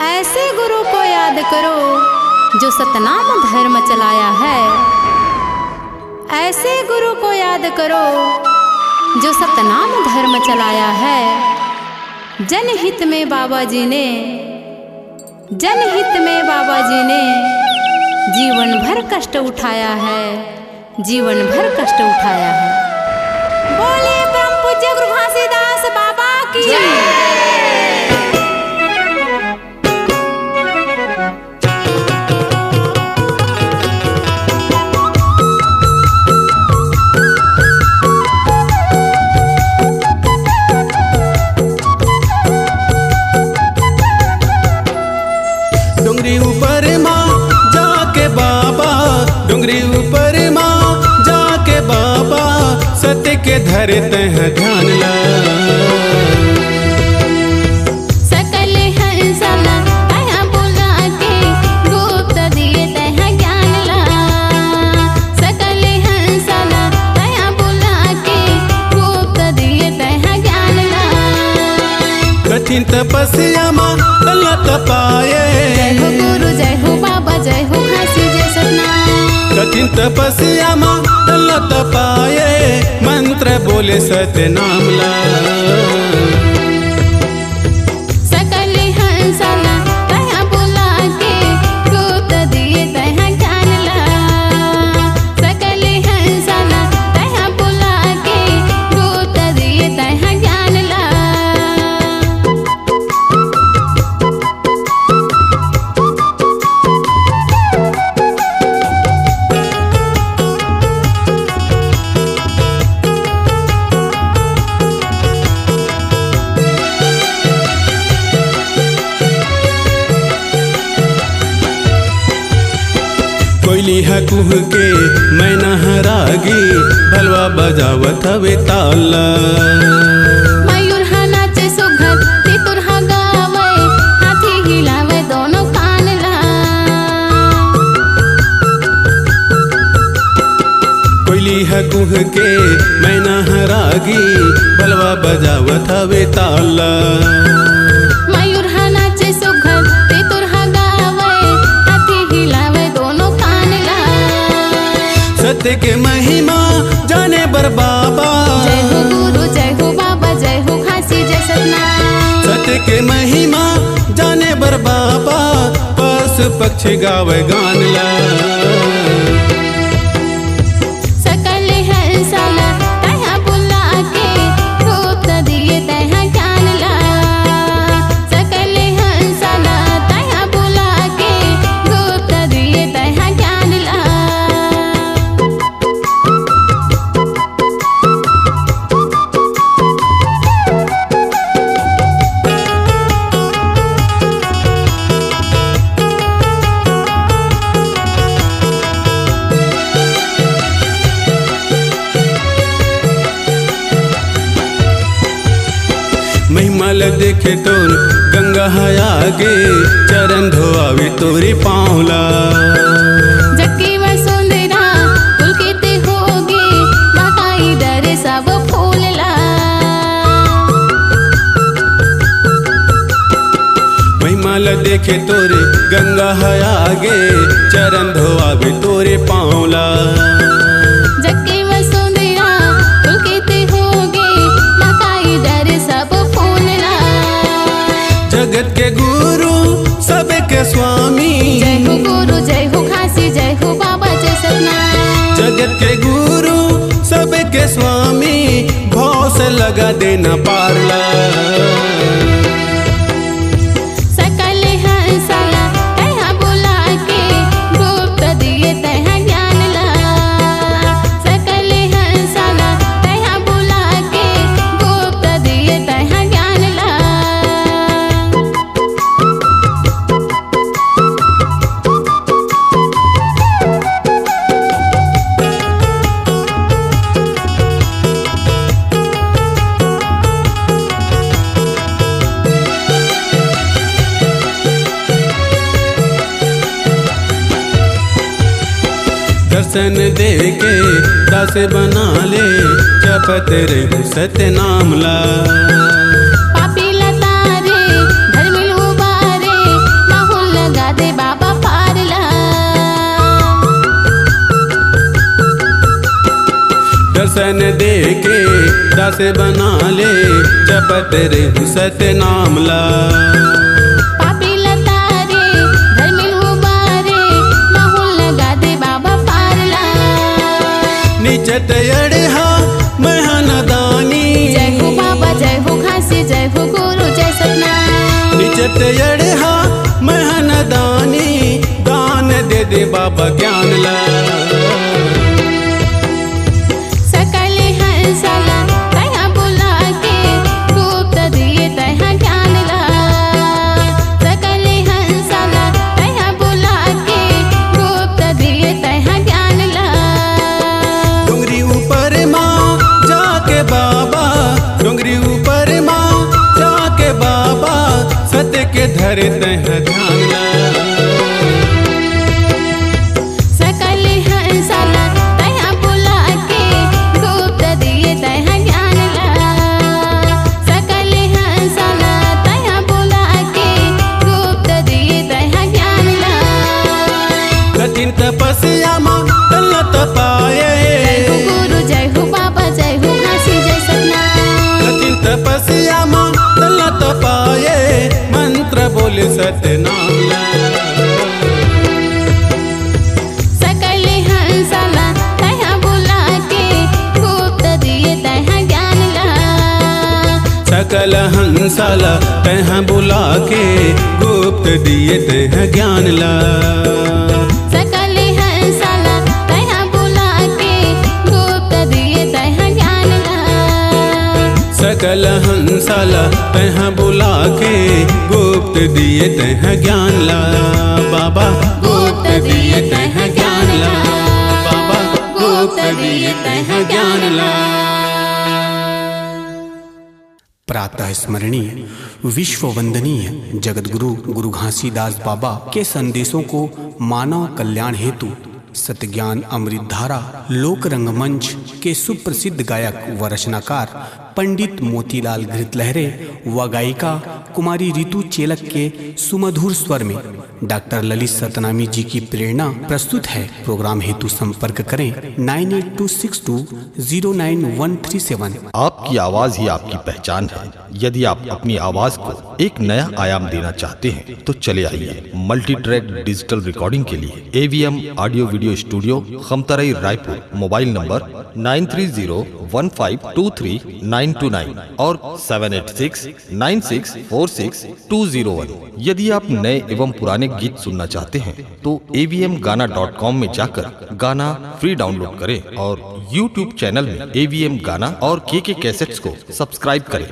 ऐसे गुरु को याद करो जो सतनाम धर्म चलाया है। ऐसे गुरु को याद करो जो सतनाम धर्म चलाया है। जनहित में बाबा जी ने जीवन भर कष्ट उठाया है, जीवन भर कष्ट उठाया है। बोले परम पूज्य गुरु घासीदास बाबा की डोंगरी ऊपर माँ जाके बाबा, डोंगरी ऊपर माँ जाके बाबा, सत्य के धरते हैं ध्यान ला। सकल हंसला तया बुला के गुप्त दिए तया ज्ञान ला। सकल हंसला तया बुला के गुप्त दिए तया ज्ञान ला। कठिन तपस्या माँ तल्ला तपाए, जय हो गुरु जय हो बाबा जय हो घासी जय सतनाम। कठिन तपस्या माँ तल्ला तपाए, मंत्र बोले सत्य नाम ला। सकल हंसला तया बुला के गुप्त दिए तया ज्ञान ला। सकल हंसला तया बुला के गुप्त दिए तया ज्ञान ला। कोयली है कुह के मैं नहरागी, भलवा बजावत हवे ताला। मयूर हा नाचे सुघर तितुर हा गावे, हाथी हिलावे दोनों कान ला। कोयली है कुह के मैं नहरागी, भलवा बजावत हवे ताला। मयूर हा नाचे सुघर तितुर हा गावे, हाथी हिलावे दोनों कान ला। सत्य के महिमा जाने बर बाबा, जय हो गुरु जय हो बाबा जय हो घासी जय सतनाम। सत्य के महिमा जाने बर बाबा, पशु पक्षी गावे गान ला। सकल हंसला तया बुला के गुप्त दिए तया ज्ञान ला। सकल हंसला तया बुला के गुप्त दिए तया ज्ञान ला। महिमल देखे तोर गंगा है आगे, चरण धोआवे तोरी पाँवला। जक्की वसुंधरा पुलकित होगी, बाकाई डरे सब फूल ला। महिमल देखे तोरे गंगा है आगे, चरण धोआवे तोरे पाँवला। जक्की वसुंधरा पुलकित होगी, बाकाई डरे सब फूल ला। जगत के गुरु सबके स्वामी, जय हो गुरु जय हो घासी जय हो बाबा जय सतनाम। जगत के गुरु सबके स्वामी, भाव से लगा देना पारला। सकल हंसला तया बुला के गुप्त दिए तया ज्ञान ला। सकल हंसला तया बुला के गुप्त दिए तया ज्ञान ला। दर्शन दे के दास बना ले, जपत रहे सत्य नाम ला। पापी लतारे धर्मिल उबारे, के दास बना ले, जपत रहूं सत्य नाम ला। पापी लतारे धर्मिल उबारे, माहौल लगा दे बाबा पारला। निचत अड़हा महनदानी, जय हो बाबा जय हो घासी, जय हो गुरु जय सतनाम। निचत अड़हा महनदानी, दान दे दे बाबा ज्ञान ला। सकल हंसला तहाँ बुला के, गुप्त दिए तहाँ ज्ञान ला। सकल हंसला तहाँ बुला के, गुप्त दिए तहाँ ज्ञान ला। डोंगरी ऊपर माँ जाके बाबा, डोंगरी ऊपर माँ जाके बाबा, सत्य के धरते हैं ध्यान ला। सकल हंसला तहाँ बुला के, गुप्त दिए तहाँ ज्ञान ला। सकल हंसला तहाँ बुला के, गुप्त दिए तहाँ ज्ञान ला। कठिन तपस्या माँ तलत पाए, जय हो गुरु जय हो बाबा, जय हो घासी जय सतनाम। कठिन तपस्या माँ तलत पाए, मंत्र बोले सत्य नाम ला। सकल हंसला तहाँ बुला के, गुप्त दिए तहाँ ज्ञान ला। सकल हंसला तहाँ बुला के, गुप्त दिए तहाँ ज्ञान ला। सकल हंसला तहाँ बुला के, गुप्त दिए तहाँ ज्ञान ला। सकल हंसला तहाँ बुला के, गुप्त दिए तहाँ ज्ञान ला। बाबा गुप्त दिए तहाँ ज्ञान ला, बाबा गुप्त दिए तहाँ ज्ञान ला। प्रातः स्मरणीय विश्व वंदनीय जगतगुरु गुरु घासीदास बाबा के संदेशों को मानव कल्याण हेतु सतज्ञान अमृत धारा लोक रंगमंच के सुप्रसिद्ध गायक व रचनाकार पंडित मोतीलाल घृतलहरे व गायिका कुमारी रितु चेलक के सुमधुर स्वर में डॉक्टर ललित सतनामी जी की प्रेरणा प्रस्तुत है। प्रोग्राम हेतु संपर्क करें 9826209137। आपकी आवाज ही आपकी पहचान है। यदि आप अपनी आवाज को एक नया आयाम देना चाहते हैं तो चले आइए मल्टी ट्रैक डिजिटल रिकॉर्डिंग के लिए AVM audio video studio Khamtarai Raipur. Mobile number 9301523929 और 7869646201। यदि आप नए एवं पुराने गीत सुनना चाहते हैं तो avmgana.com में जाकर गाना फ्री डाउनलोड करें और YouTube चैनल में AVM गाना और KK कैसेट्स को सब्सक्राइब करें।